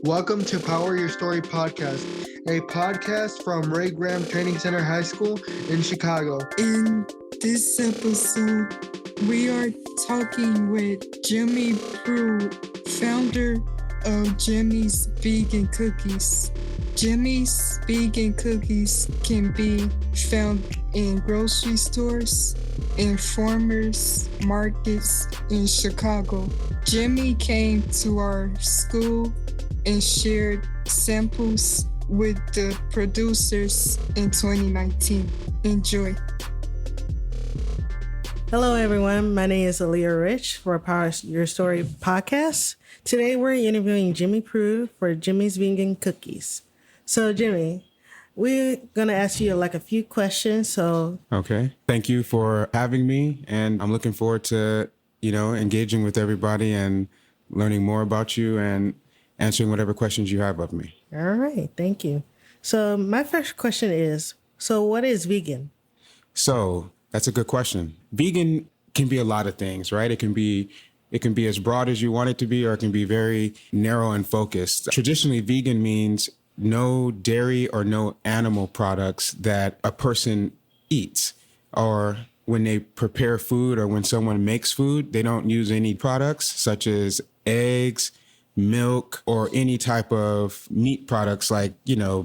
Welcome to Power Your Story Podcast, a podcast from Ray Graham Training Center High School in Chicago. In this episode, we are talking with Jimmy Prude, founder of Jimmy's Vegan Cookies. Jimmy's Vegan Cookies can be found in grocery stores and farmers markets in Chicago. Jimmy came to our school and shared samples with the producers in 2019. Enjoy. Hello, everyone. My name is Aliyah Rich for Power Your Story podcast. Today, we're interviewing Jimmy Prude for Jimmy's Vegan Cookies. So, Jimmy, we're going to ask you a few questions. Okay. Thank you for having me. And I'm looking forward to, engaging with everybody and learning more about you and answering whatever questions you have of me. All right. Thank you. So my first question is, what is vegan? So that's a good question. Vegan can be a lot of things, right? It can be as broad as you want it to be, or it can be very narrow and focused. Traditionally, vegan means no dairy or no animal products that a person eats, or when they prepare food or when someone makes food, they don't use any products such as eggs, milk, or any type of meat products like,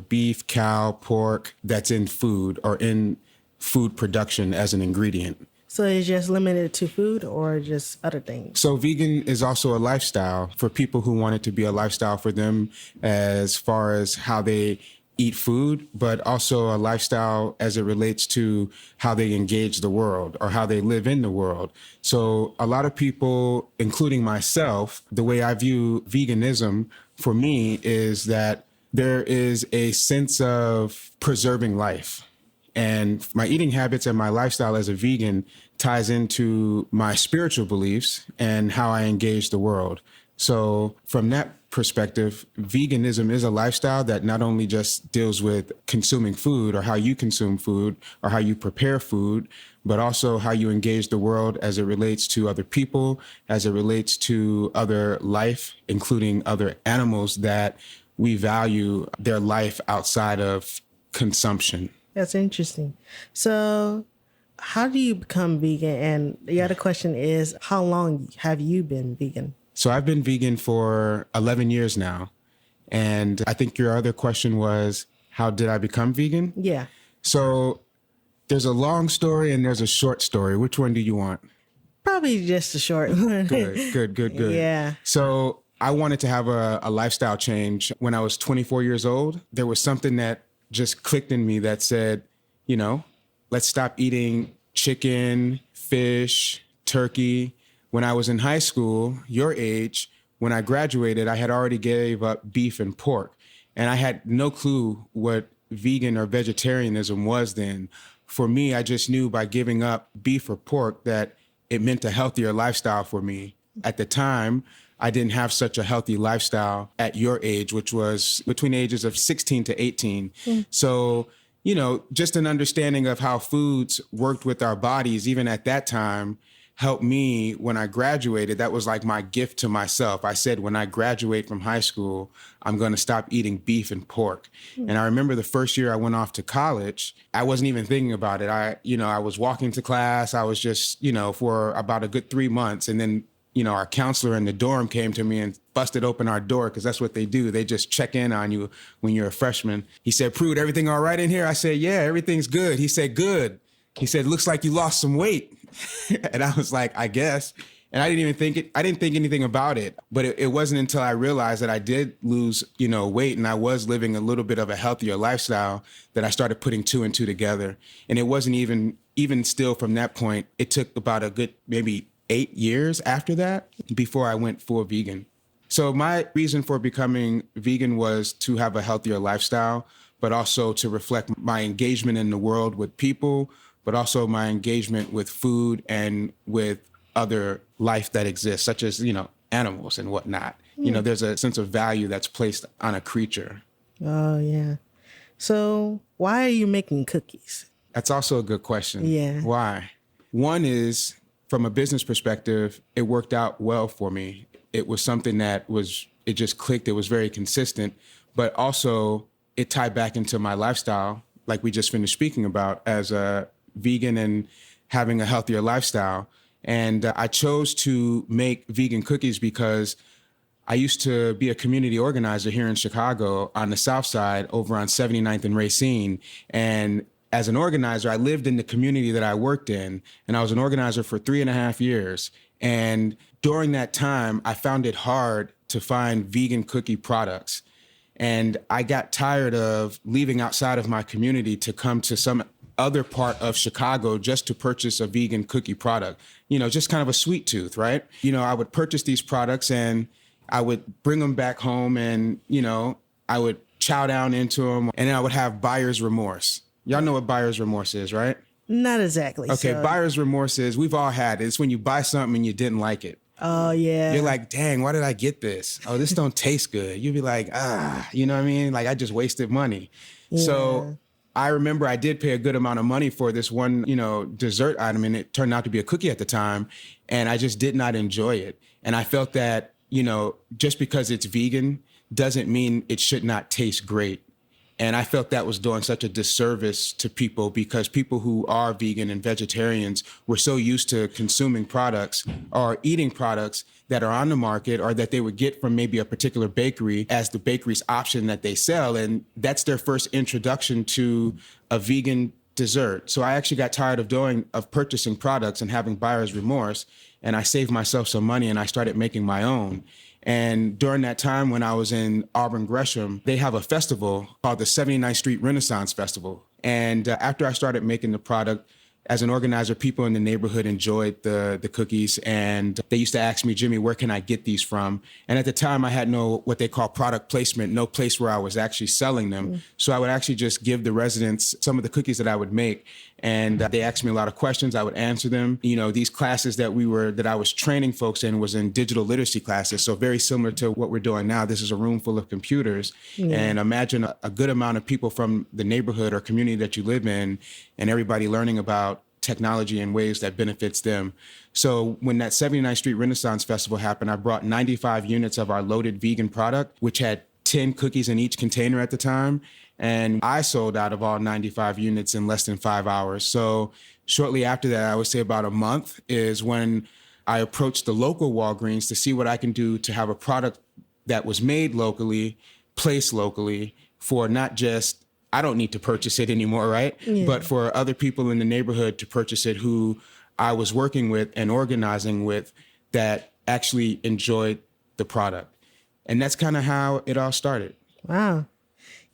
beef, cow, pork that's in food or in food production as an ingredient. So it's just limited to food or just other things? So vegan is also a lifestyle for people who want it to be a lifestyle for them as far as how they eat food, but also a lifestyle as it relates to how they engage the world or how they live in the world. So a lot of people, including myself, the way I view veganism for me is that there is a sense of preserving life. And my eating habits and my lifestyle as a vegan ties into my spiritual beliefs and how I engage the world. So from that perspective, veganism is a lifestyle that not only just deals with consuming food or how you consume food or how you prepare food, but also how you engage the world as it relates to other people, as it relates to other life, including other animals that we value their life outside of consumption. That's interesting. So how do you become vegan? And the other question is, how long have you been vegan? So I've been vegan for 11 years now. And I think your other question was, how did I become vegan? Yeah. So there's a long story and there's a short story. Which one do you want? Probably just a short one. Good. Yeah. So I wanted to have a lifestyle change. When I was 24 years old, there was something that just clicked in me that said, let's stop eating chicken, fish, turkey. When I was in high school, your age, when I graduated, I had already gave up beef and pork. And I had no clue what vegan or vegetarianism was then. For me, I just knew by giving up beef or pork that it meant a healthier lifestyle for me. At the time, I didn't have such a healthy lifestyle at your age, which was between the ages of 16 to 18. So, just an understanding of how foods worked with our bodies, even at that time, helped me when I graduated. That was like my gift to myself. I said, when I graduate from high school, I'm going to stop eating beef and pork. And I remember the first year I went off to college, I wasn't even thinking about it. I was walking to class. I was just, for about a good 3 months. And then, our counselor in the dorm came to me and busted open our door, because that's what they do. They just check in on you when you're a freshman. He said, "Prude, everything all right in here?" I said, "Yeah, everything's good." He said, "Good." He said, "Looks like you lost some weight." And I was like, "I guess." And I didn't think anything about it. But it wasn't until I realized that I did lose, weight, and I was living a little bit of a healthier lifestyle, that I started putting two and two together. And it wasn't even still from that point. It took about a good maybe 8 years after that before I went full vegan. So my reason for becoming vegan was to have a healthier lifestyle, but also to reflect my engagement in the world with people, but also my engagement with food and with other life that exists, such as, animals and whatnot. There's a sense of value that's placed on a creature. Oh, yeah. So why are you making cookies? That's also a good question. Yeah. Why? One is, from a business perspective, it worked out well for me. It was something that it just clicked. It was very consistent, but also it tied back into my lifestyle, like we just finished speaking about, as a vegan and having a healthier lifestyle. And I chose to make vegan cookies because I used to be a community organizer here in Chicago on the South Side over on 79th and Racine. And as an organizer, I lived in the community that I worked in, and I was an organizer for 3.5 years. And during that time, I found it hard to find vegan cookie products. And I got tired of leaving outside of my community to come to some other part of Chicago just to purchase a vegan cookie product. Just kind of a sweet tooth, right? I would purchase these products and I would bring them back home and, I would chow down into them, and then I would have buyer's remorse. Y'all know what buyer's remorse is, right? Not exactly. Okay, so. Buyer's remorse is, we've all had it. It's when you buy something and you didn't like it. Oh, yeah. You're like, dang, why did I get this? Oh, this don't taste good. You'd be like, you know what I mean? Like, I just wasted money. Yeah. So I remember I did pay a good amount of money for this one, dessert item, and it turned out to be a cookie at the time, and I just did not enjoy it. And I felt that, just because it's vegan doesn't mean it should not taste great. And I felt that was doing such a disservice to people, because people who are vegan and vegetarians were so used to consuming products or eating products that are on the market or that they would get from maybe a particular bakery as the bakery's option that they sell. And that's their first introduction to a vegan dessert. So I actually got tired of purchasing products and having buyer's remorse. And I saved myself some money and I started making my own. And during that time when I was in Auburn Gresham, they have a festival called the 79th Street Renaissance Festival. And after I started making the product, as an organizer, people in the neighborhood enjoyed the cookies, and they used to ask me, Jimmy, where can I get these from? And at the time, I had no what they call product placement, no place where I was actually selling them. Mm. So I would actually just give the residents some of the cookies that I would make, and they asked me a lot of questions. I would answer them. These classes that I was training folks in was in digital literacy classes, so very similar to what we're doing now. This is a room full of computers, and imagine a good amount of people from the neighborhood or community that you live in, and everybody learning about technology in ways that benefits them. So when that 79th Street Renaissance Festival happened, I brought 95 units of our loaded vegan product, which had 10 cookies in each container at the time. And I sold out of all 95 units in less than 5 hours. So shortly after that, I would say about a month, is when I approached the local Walgreens to see what I can do to have a product that was made locally, placed locally, for not just, I don't need to purchase it anymore, right? Yeah. But for other people in the neighborhood to purchase it who I was working with and organizing with that actually enjoyed the product. And that's kind of how it all started. Wow.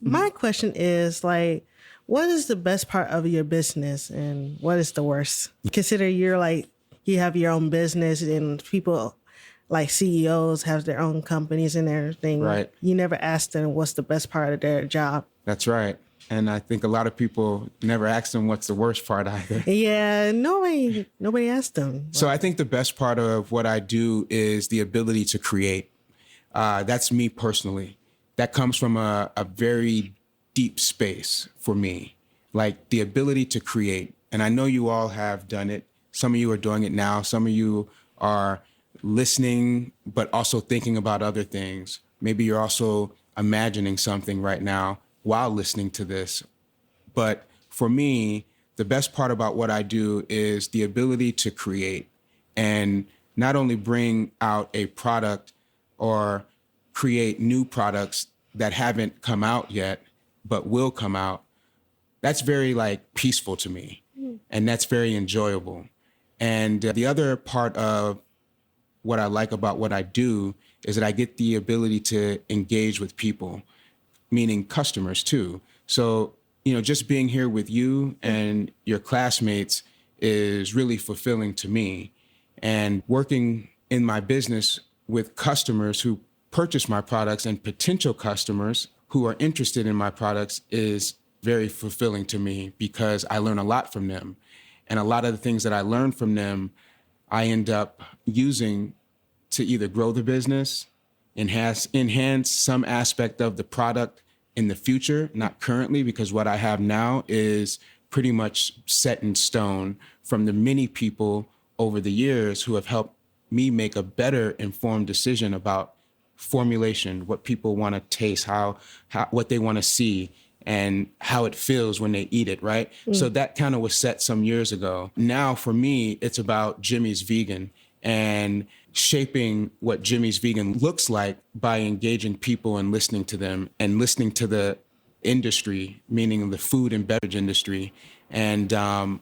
My question is, what is the best part of your business and what is the worst? Consider you have your own business, and people like CEOs have their own companies and everything. Right. You never ask them what's the best part of their job. That's right. And I think a lot of people never ask them what's the worst part either. Yeah, nobody asked them. So I think the best part of what I do is the ability to create. That's me personally. That comes from a very deep space for me, like the ability to create. And I know you all have done it. Some of you are doing it now. Some of you are listening, but also thinking about other things. Maybe you're also imagining something right now while listening to this. But for me, the best part about what I do is the ability to create and not only bring out a product or create new products that haven't come out yet, but will come out. That's very peaceful to me. And that's very enjoyable. And the other part of what I like about what I do is that I get the ability to engage with people, meaning customers too. So, just being here with you and your classmates is really fulfilling to me. And working in my business with customers who purchase my products and potential customers who are interested in my products is very fulfilling to me, because I learn a lot from them. And a lot of the things that I learn from them, I end up using to either grow the business, enhance some aspect of the product in the future, not currently, because what I have now is pretty much set in stone from the many people over the years who have helped me make a better informed decision about formulation, what people want to taste, how what they want to see, and how it feels when they eat it, right? So that kind of was set some years ago. Now for me, it's about Jimmy's Vegan and shaping what Jimmy's Vegan looks like by engaging people and listening to them and listening to the industry, meaning the food and beverage industry, and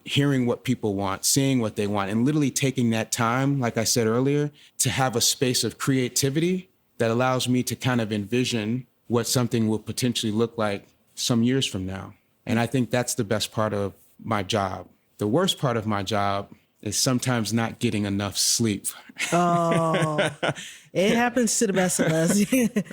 hearing what people want, seeing what they want, and literally taking that time, like I said earlier, to have a space of creativity that allows me to kind of envision what something will potentially look like some years from now. And I think that's the best part of my job. The worst part of my job is sometimes not getting enough sleep. Oh, it happens to the best of us.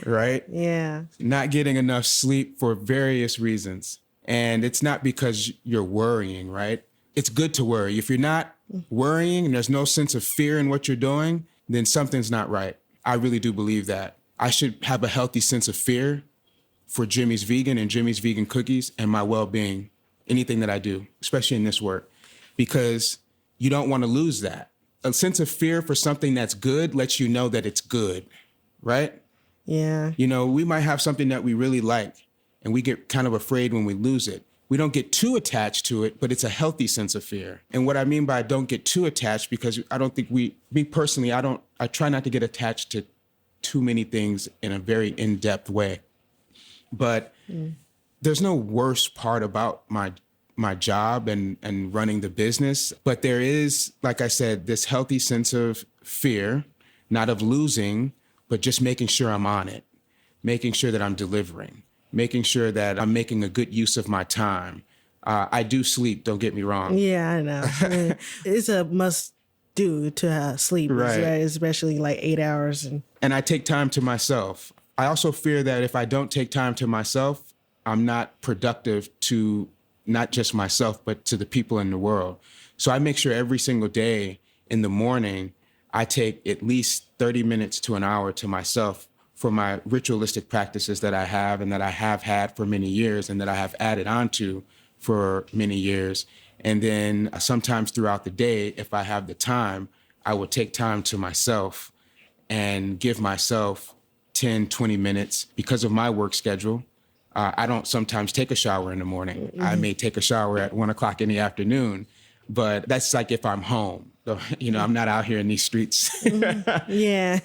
Right? Yeah. Not getting enough sleep for various reasons. And it's not because you're worrying, right? It's good to worry. If you're not worrying and there's no sense of fear in what you're doing, then something's not right. I really do believe that. I should have a healthy sense of fear for Jimmy's Vegan and Jimmy's Vegan Cookies and my well-being, anything that I do, especially in this work, because you don't want to lose that. A sense of fear for something that's good lets you know that it's good, right? Yeah. You know, we might have something that we really like and we get kind of afraid when we lose it. We don't get too attached to it, but it's a healthy sense of fear. And what I mean by don't get too attached, because I don't think me personally, I try not to get attached to too many things in a very in-depth way. But there's no worst part about my job and running the business. But there is, like I said, this healthy sense of fear, not of losing, but just making sure I'm on it, making sure that I'm delivering, making sure that I'm making a good use of my time. I do sleep, don't get me wrong. Yeah, I know. It's a must do to sleep, Right. Especially like 8 hours. And I take time to myself. I also fear that if I don't take time to myself, I'm not productive to not just myself, but to the people in the world. So I make sure every single day in the morning, I take at least 30 minutes to an hour to myself for my ritualistic practices that I have and that I have had for many years and that I have added on to for many years. And then sometimes throughout the day, if I have the time, I will take time to myself and give myself 10, 20 minutes because of my work schedule. I don't sometimes take a shower in the morning. I may take a shower at 1 o'clock in the afternoon, but that's like if I'm home. You know, I'm not out here in these streets Yeah.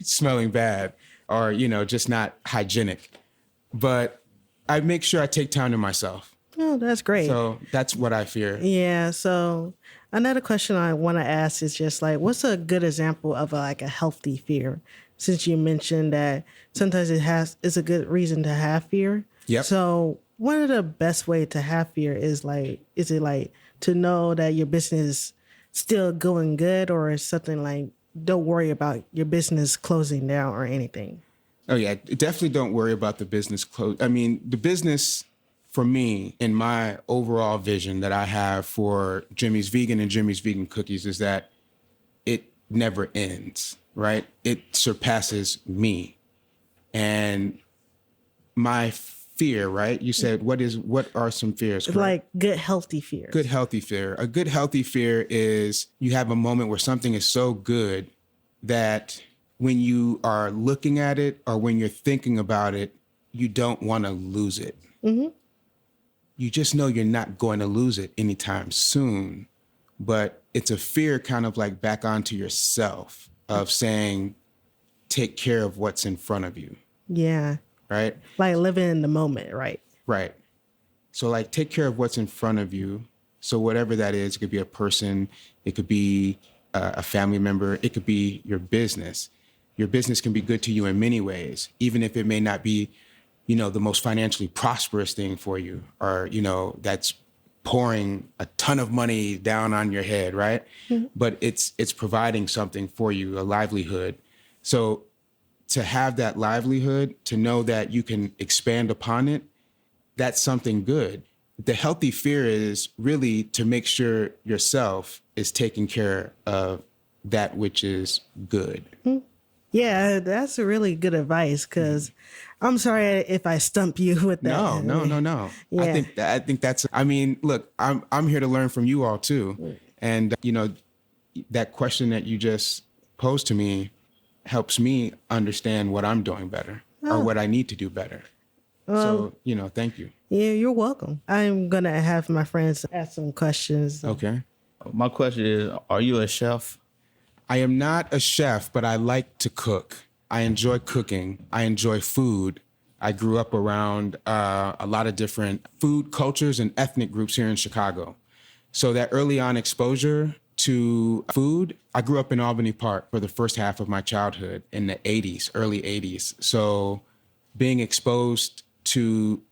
smelling bad or, you know, just not hygienic. But I make sure I take time to myself. Oh, that's great. So that's what I fear. Yeah. So another question I want to ask is just like, what's a good example of a healthy fear? Since you mentioned that sometimes it's a good reason to have fear. Yep. So one of the best way to have fear is it to know that your business is still going good, or is something like, don't worry about your business closing down or anything? Oh yeah, definitely don't worry about the business close. I mean, the business for me, in my overall vision that I have for Jimmy's Vegan and Jimmy's Vegan Cookies, is that it never ends, right? It surpasses me. And my fear, right? You said, what are some fears? Correct? Like good, healthy fear. Good, healthy fear. A good, healthy fear is you have a moment where something is so good that when you are looking at it or when you're thinking about it, you don't want to lose it. Mm-hmm. You just know you're not going to lose it anytime soon. But it's a fear kind of like back onto yourself of saying, take care of what's in front of you. Yeah. Right? Like living in the moment, right? Right. So like take care of what's in front of you. So whatever that is, it could be a person, it could be a family member, it could be your business. Your business can be good to you in many ways, even if it may not be, you know, the most financially prosperous thing for you, or, you know, that's pouring a ton of money down on your head, right? Mm-hmm. But it's providing something for you, a livelihood. So to have that livelihood, to know that you can expand upon it, that's something good. The healthy fear is really to make sure yourself is taking care of that which is good. Mm-hmm. Yeah, that's a really good advice, because I'm sorry if I stump you with that. No. Yeah. I think that's, I mean, look, I'm here to learn from you all too. And, you know, that question that you just posed to me, helps me understand what I'm doing better or what I need to do better. So, thank you. Yeah, you're welcome. I'm going to have my friends ask some questions. Okay. My question is, are you a chef? I am not a chef, but I like to cook. I enjoy cooking. I enjoy food. I grew up around a lot of different food cultures and ethnic groups here in Chicago. So that early on exposure to food, I grew up in Albany Park for the first half of my childhood in the 80s, early 80s. So being exposed to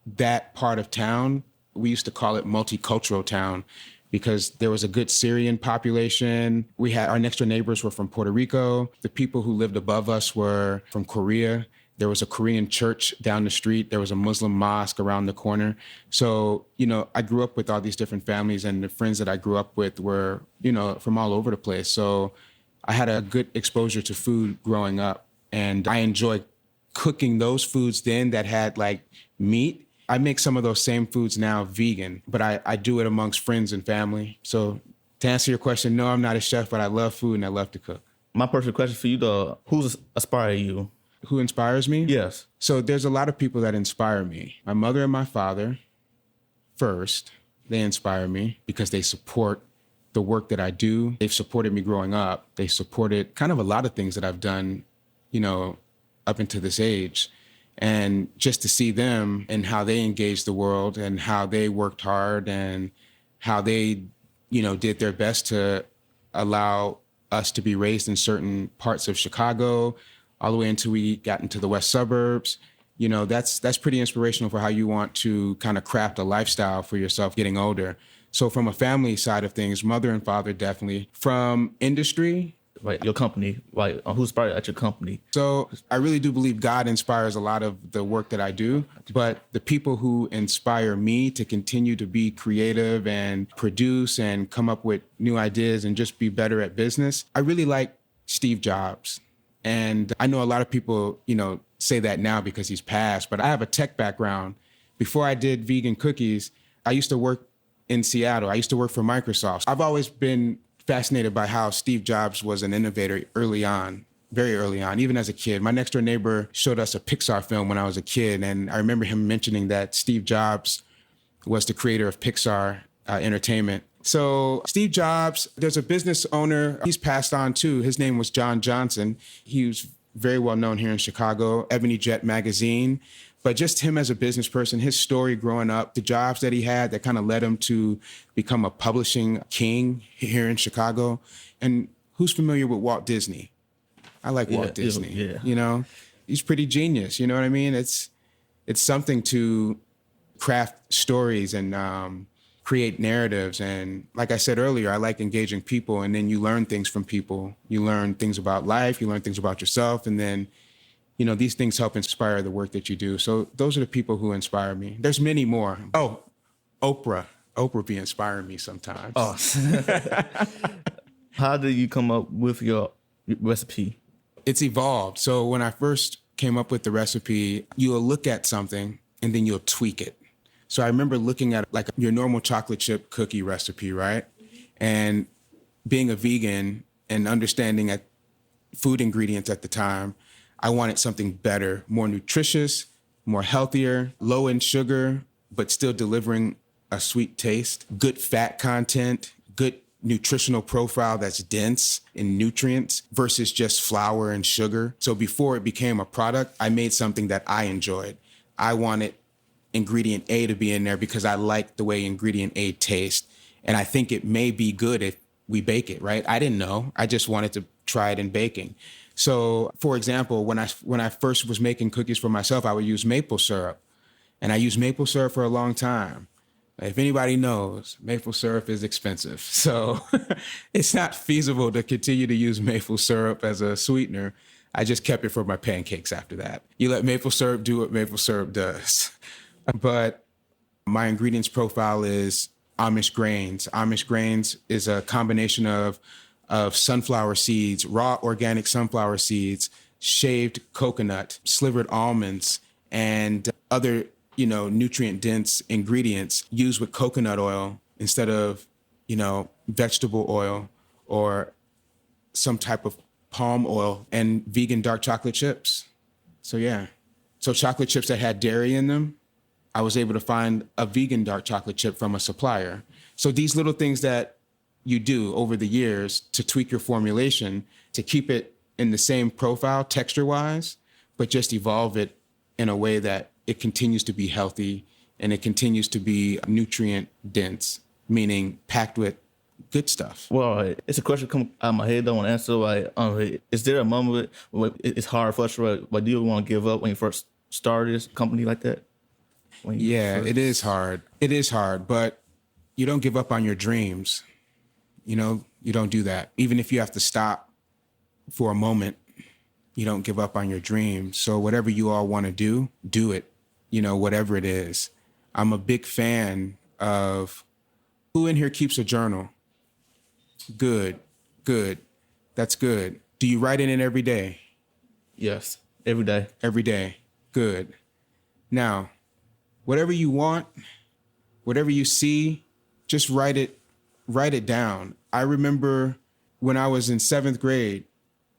that part of town, we used to call it multicultural town because there was a good Syrian population. We had our next door neighbors were from Puerto Rico. The people who lived above us were from Korea. There was a Korean church down the street. There was a Muslim mosque around the corner. So, I grew up with all these different families, and the friends that I grew up with were, from all over the place. So I had a good exposure to food growing up, and I enjoy cooking those foods then that had like meat. I make some of those same foods now vegan, but I do it amongst friends and family. So to answer your question, no, I'm not a chef, but I love food and I love to cook. My personal question for you, though, who's inspiring you? Who inspires me? Yes. So there's a lot of people that inspire me. My mother and my father, first, they inspire me because they support the work that I do. They've supported me growing up. They supported kind of a lot of things that I've done, up until this age. And just to see them and how they engaged the world and how they worked hard and how they, did their best to allow us to be raised in certain parts of Chicago, all the way until we got into the west suburbs. That's pretty inspirational for how you want to kind of craft a lifestyle for yourself getting older. So from a family side of things, mother and father, definitely. From industry, Like your company, who's inspired at your company? So I really do believe God inspires a lot of the work that I do, but the people who inspire me to continue to be creative and produce and come up with new ideas and just be better at business, I really like Steve Jobs. And I know a lot of people, say that now because he's passed, but I have a tech background. Before I did vegan cookies, I used to work in Seattle. I used to work for Microsoft. I've always been fascinated by how Steve Jobs was an innovator early on, very early on, even as a kid. My next door neighbor showed us a Pixar film when I was a kid, and I remember him mentioning that Steve Jobs was the creator of Pixar Entertainment. So Steve Jobs, there's a business owner, he's passed on too. His name was John Johnson. He was very well known here in Chicago, Ebony Jet magazine. But just him as a business person, his story growing up, the jobs that he had that kind of led him to become a publishing king here in Chicago. And who's familiar with Walt Disney? I like Walt Disney. Yeah. He's pretty genius. You know what I mean? It's something to craft stories and create narratives. And like I said earlier, I like engaging people, and then you learn things from people. You learn things about life, you learn things about yourself, and then these things help inspire the work that you do. So those are the people who inspire me. There's many more. Oh, Oprah. Oprah be inspiring me sometimes. Oh. How did you come up with your recipe? It's evolved. So when I first came up with the recipe, you'll look at something and then you'll tweak it. So I remember looking at like your normal chocolate chip cookie recipe, right? And being a vegan and understanding at food ingredients at the time, I wanted something better, more nutritious, more healthier, low in sugar, but still delivering a sweet taste, good fat content, good nutritional profile that's dense in nutrients versus just flour and sugar. So before it became a product, I made something that I enjoyed. I wanted ingredient A to be in there because I like the way ingredient A tastes. And I think it may be good if we bake it, right? I didn't know. I just wanted to try it in baking. So, for example, when I first was making cookies for myself, I would use maple syrup. And I used maple syrup for a long time. If anybody knows, maple syrup is expensive. So it's not feasible to continue to use maple syrup as a sweetener. I just kept it for my pancakes after that. You let maple syrup do what maple syrup does. But my ingredients profile is Amish grains. Amish grains is a combination of sunflower seeds, raw organic sunflower seeds, shaved coconut, slivered almonds, and other, nutrient-dense ingredients used with coconut oil instead of, vegetable oil or some type of palm oil and vegan dark chocolate chips. So yeah. So chocolate chips that had dairy in them, I was able to find a vegan dark chocolate chip from a supplier. So these little things that you do over the years to tweak your formulation, to keep it in the same profile texture-wise, but just evolve it in a way that it continues to be healthy and it continues to be nutrient dense, meaning packed with good stuff. Well, it's a question come out of my head. I don't want to answer. Like, is there a moment where it's hard for us? Like, do you want to give up when you first started this company like that? It is hard. It is hard, but you don't give up on your dreams. You know, you don't do that. Even if you have to stop for a moment, you don't give up on your dreams. So whatever you all want to do it, you know, whatever it is. I'm a big fan of who in here keeps a journal. Good. That's good. Do you write in it every day? Yes, every day. Every day. Good. Now, whatever you want, whatever you see, just write it down. I remember when I was in 7th grade,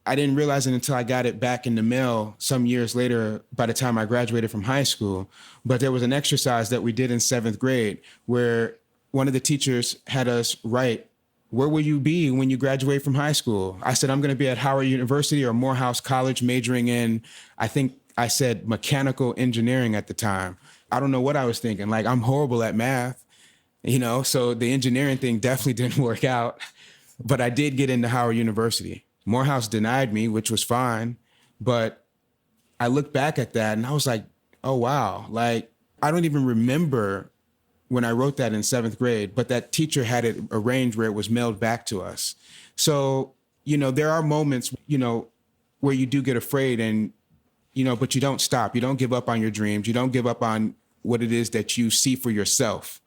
I didn't realize it until I got it back in the mail some years later by the time I graduated from high school. But there was an exercise that we did in 7th grade where one of the teachers had us write, where will you be when you graduate from high school? I said, I'm going to be at Howard University or Morehouse College majoring in, I think I said mechanical engineering at the time. I don't know what I was thinking. Like, I'm horrible at math, you know, so the engineering thing definitely didn't work out. But I did get into Howard University. Morehouse denied me, which was fine. But I look back at that and I was like, oh, wow. Like, I don't even remember when I wrote that in 7th grade, but that teacher had it arranged where it was mailed back to us. So, you know, there are moments, you know, where you do get afraid and, you know, but you don't stop. You don't give up on your dreams. You don't give up on what it is that you see for yourself.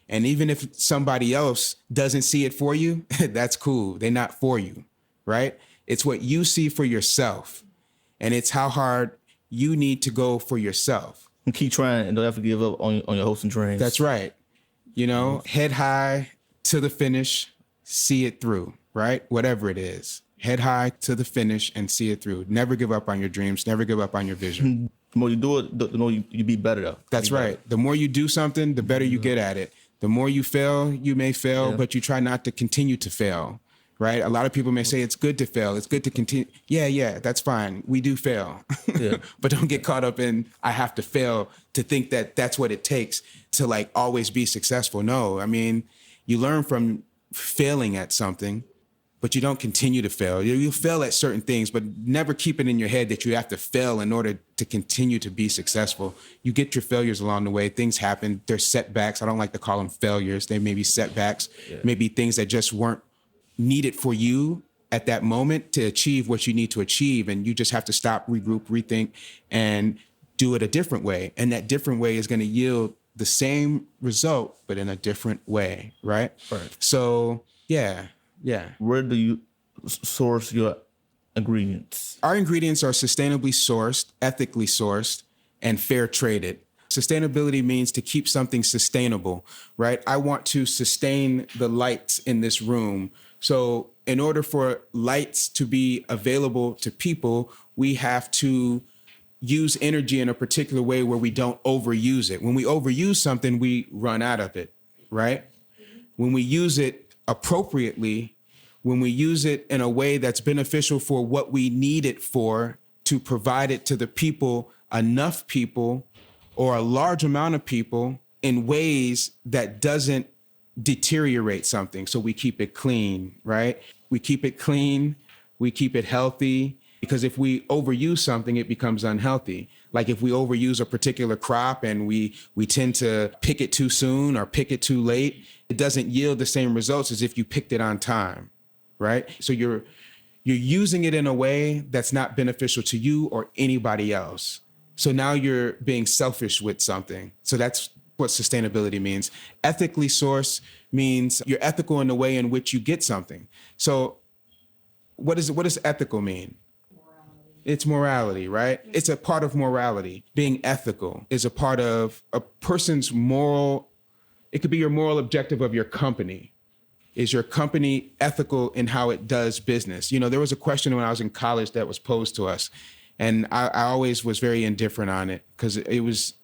And even if somebody else doesn't see it for you, that's cool. They're not for you, right? It's what you see for yourself. And it's how hard you need to go for yourself. And keep trying and don't have to give up on your hopes and dreams. That's right. You know, head high to the finish, see it through, right? Whatever it is. Head high to the finish and see it through. Never give up on your dreams. Never give up on your vision. The more you do it, the more you be better though. That's right. The more you do something, the better you get at it. The more you fail, you may fail, but you try not to continue to fail, right? A lot of people may say it's good to fail. It's good to continue. Yeah, that's fine. We do fail. Yeah. But don't get caught up in, I have to fail to think that that's what it takes to like always be successful. No, I mean, you learn from failing at something, but you don't continue to fail. You fail at certain things, but never keep it in your head that you have to fail in order to continue to be successful. You get your failures along the way. Things happen. There's setbacks. I don't like to call them failures. They may be setbacks, maybe things that just weren't needed for you at that moment to achieve what you need to achieve. And you just have to stop, regroup, rethink, and do it a different way. And that different way is going to yield the same result, but in a different way, right? Right. So, yeah. Where do you source your ingredients? Our ingredients are sustainably sourced, ethically sourced, and fair traded. Sustainability means to keep something sustainable, right? I want to sustain the lights in this room. So in order for lights to be available to people, we have to use energy in a particular way where we don't overuse it. When we overuse something, we run out of it, right? When we use it appropriately, when we use it in a way that's beneficial for what we need it for, to provide it to the people, enough people, or a large amount of people in ways that doesn't deteriorate something. So we keep it clean, right? We keep it clean, we keep it healthy, because if we overuse something, it becomes unhealthy. Like if we overuse a particular crop and we tend to pick it too soon or pick it too late, it doesn't yield the same results as if you picked it on time, right? So you're using it in a way that's not beneficial to you or anybody else. So now you're being selfish with something. So that's what sustainability means. Ethically sourced means you're ethical in the way in which you get something. So what does ethical mean? It's morality, right? It's a part of morality. Being ethical is a part of a person's moral, it could be your moral objective of your company. Is your company ethical in how it does business? You know, there was a question when I was in college that was posed to us, and I always was very indifferent on it because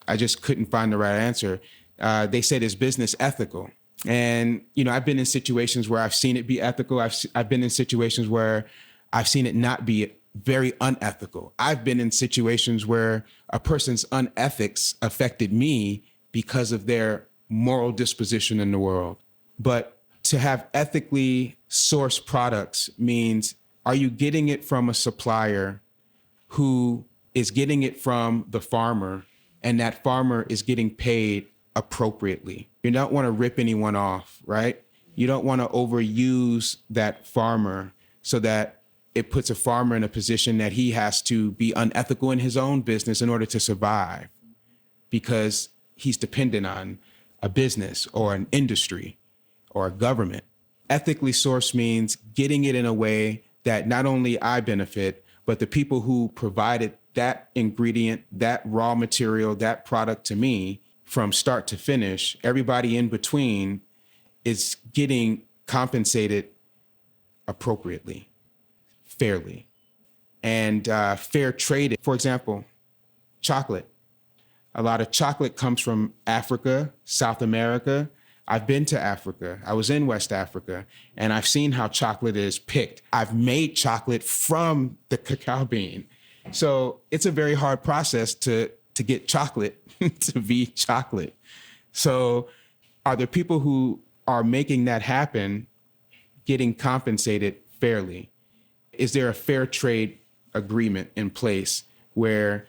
I just couldn't find the right answer. They said, is business ethical? And, you know, I've been in situations where I've seen it be ethical. I've been in situations where I've seen it not be very unethical. I've been in situations where a person's unethics affected me because of their moral disposition in the world. But to have ethically sourced products means, are you getting it from a supplier who is getting it from the farmer, and that farmer is getting paid appropriately? You don't want to rip anyone off, right? You don't want to overuse that farmer so that it puts a farmer in a position that he has to be unethical in his own business in order to survive, because he's dependent on a business or an industry or a government. Ethically sourced means getting it in a way that not only I benefit, but the people who provided that ingredient, that raw material, that product to me from start to finish, everybody in between is getting compensated appropriately, fairly, and fair trade. For example, chocolate. A lot of chocolate comes from Africa, South America. I've been to Africa. I was in West Africa, and I've seen how chocolate is picked. I've made chocolate from the cacao bean. So it's a very hard process to get chocolate to be chocolate. So are there people who are making that happen getting compensated fairly? Is there a fair trade agreement in place where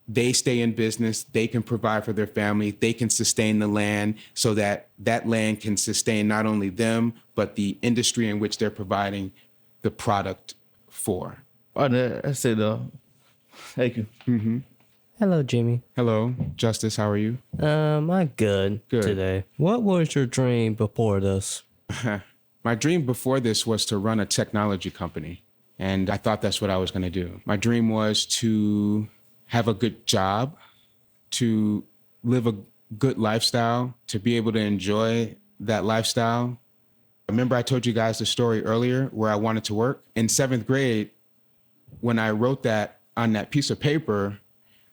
they stay in business, they can provide for their family, they can sustain the land so that that land can sustain not only them, but the industry in which they're providing the product for? I said, thank you. Mm-hmm. Hello, Jimmy. Hello, Justus, how are you? I'm good today. What was your dream before this? My dream before this was to run a technology company, and I thought that's what I was going to do. My dream was to have a good job, to live a good lifestyle, to be able to enjoy that lifestyle. Remember I told you guys the story earlier where I wanted to work? In 7th grade, when I wrote that on that piece of paper,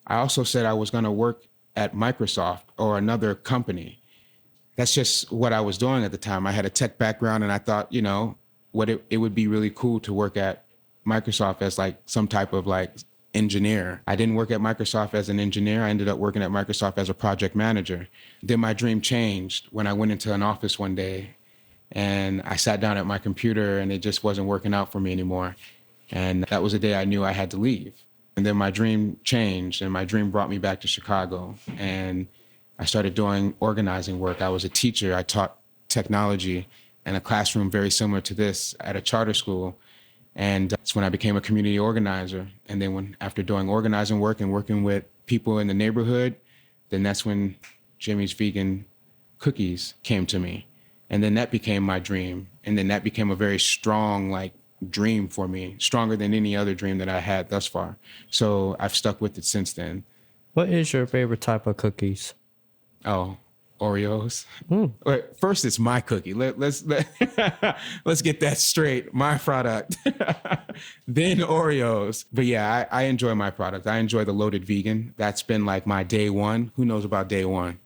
I also said I was going to work at Microsoft or another company. That's just what I was doing at the time. I had a tech background, and I thought, you know, it would be really cool to work at Microsoft as like some type of like engineer. I didn't work at Microsoft as an engineer. I ended up working at Microsoft as a project manager. Then my dream changed when I went into an office one day and I sat down at my computer and it just wasn't working out for me anymore. And that was the day I knew I had to leave. And then my dream changed, and my dream brought me back to Chicago, and I started doing organizing work. I was a teacher. I taught technology in a classroom very similar to this at a charter school. And that's when I became a community organizer. And then after doing organizing work and working with people in the neighborhood, then that's when Jimmy's Vegan Cookies came to me. And then that became my dream. And then that became a very strong, like, dream for me, stronger than any other dream that I had thus far. So I've stuck with it since then. What is your favorite type of cookies? Oh, Oreos. Wait, first, it's my cookie. Let's get that straight. My product. Then Oreos. But yeah, I enjoy my product. I enjoy the loaded vegan. That's been like my day one. Who knows about day one?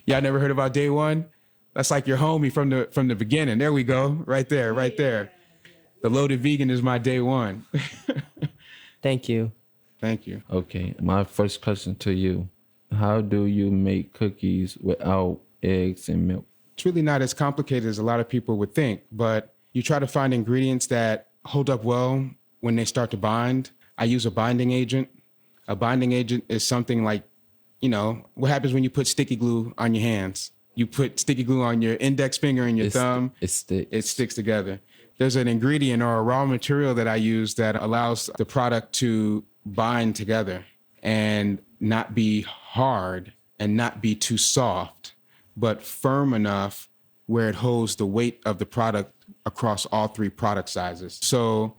Y'all never heard about day one? That's like your homie from the beginning. There we go. Right there, right there. The loaded vegan is my day one. Thank you. Thank you. Okay, my first question to you. How do you make cookies without eggs and milk? It's really not as complicated as a lot of people would think, but you try to find ingredients that hold up well when they start to bind. I use a binding agent. A binding agent is something like, you know, what happens when you put sticky glue on your hands? You put sticky glue on your index finger and your thumb. It sticks together. There's an ingredient or a raw material that I use that allows the product to bind together and not be hard and not be too soft, but firm enough where it holds the weight of the product across all 3 product sizes. So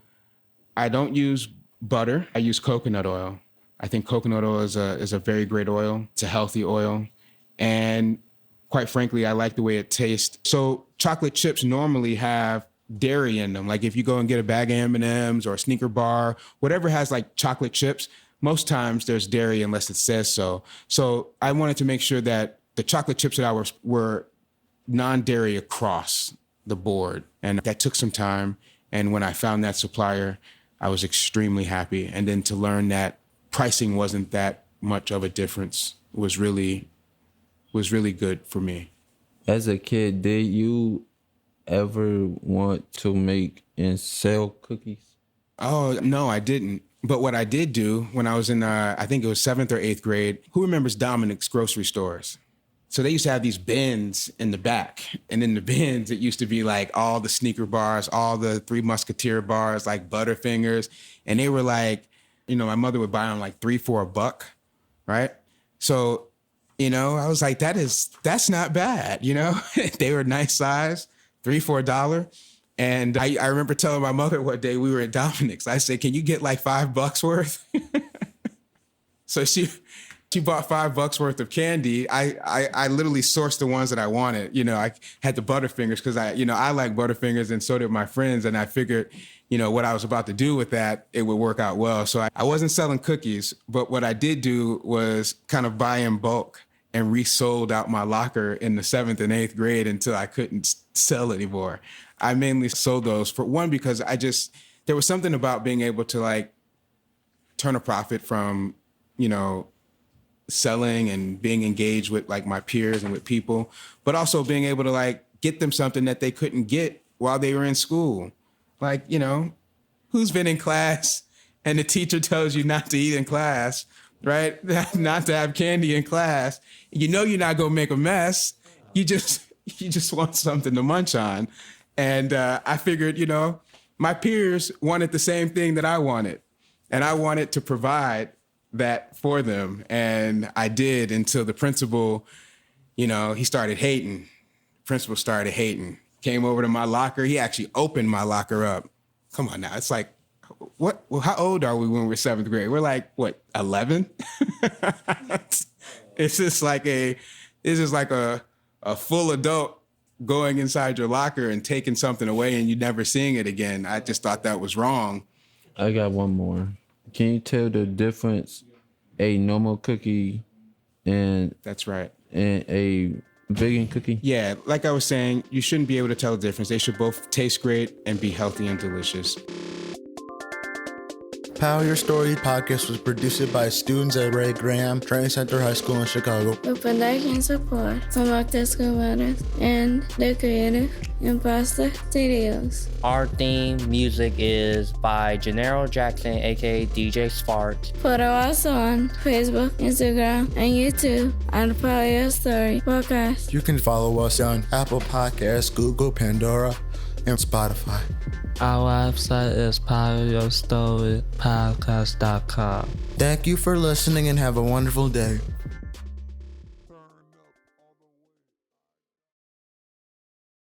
I don't use butter. I use coconut oil. I think coconut oil is a very great oil. It's a healthy oil. And quite frankly, I like the way it tastes. So chocolate chips normally have dairy in them. Like if you go and get a bag of M&Ms or a Snicker bar, whatever has like chocolate chips, most times there's dairy unless it says so. So I wanted to make sure that the chocolate chips that I were non-dairy across the board. And that took some time. And when I found that supplier, I was extremely happy. And then to learn that pricing wasn't that much of a difference was really good for me. As a kid, did you ever want to make and sell cookies? Oh, no, I didn't. But what I did do when I was in, I think it was 7th or 8th grade, who remembers Dominic's grocery stores? So they used to have these bins in the back. And in the bins, it used to be like all the Sneaker bars, all the Three Musketeer bars, like Butterfingers. And they were like, you know, my mother would buy them like $3 for $1, right? So, you know, I was like, that's not bad, you know? They were nice size, $3 for $1. And I remember telling my mother one day we were at Dominic's. I said, can you get like $5 worth? So she bought $5 worth of candy. I literally sourced the ones that I wanted. You know, I had the Butterfingers because I like Butterfingers and so did my friends. And I figured, you know, what I was about to do with that, it would work out well. So I wasn't selling cookies, but what I did do was kind of buy in bulk and resold out my locker in the 7th and 8th grade until I couldn't sell anymore. I mainly sold those for one, because there was something about being able to like turn a profit from, you know, selling and being engaged with like my peers and with people, but also being able to like get them something that they couldn't get while they were in school. Like, you know, who's been in class and the teacher tells you not to eat in class, right? Not to have candy in class. You know, you're not going to make a mess. You just want something to munch on. And I figured, you know, my peers wanted the same thing that I wanted. And I wanted to provide that for them. And I did, until the principal, you know, he started hating. Principal started hating. Came over to my locker. He actually opened my locker up. Come on now. It's like, what? Well, how old are we when we're 7th grade? We're like, what, 11? It's just like a full adult going inside your locker and taking something away and you never seeing it again. I just thought that was wrong. I got one more. Can you tell the difference a normal cookie and That's right. and a vegan cookie? Yeah, like I was saying, you shouldn't be able to tell the difference. They should both taste great and be healthy and delicious. Power Your Story podcast was produced by students at Ray Graham Training Center High School in Chicago. With production support from Octa School Matters and the creative Impostor Studios. Our theme music is by Gennaro Jackson, aka DJ Sparks. Follow us on Facebook, Instagram, and YouTube at Power Your Story podcast. You can follow us on Apple Podcasts, Google, Pandora, and Spotify. Our website is poweryourstorypodcast.com. Thank you for listening and have a wonderful day.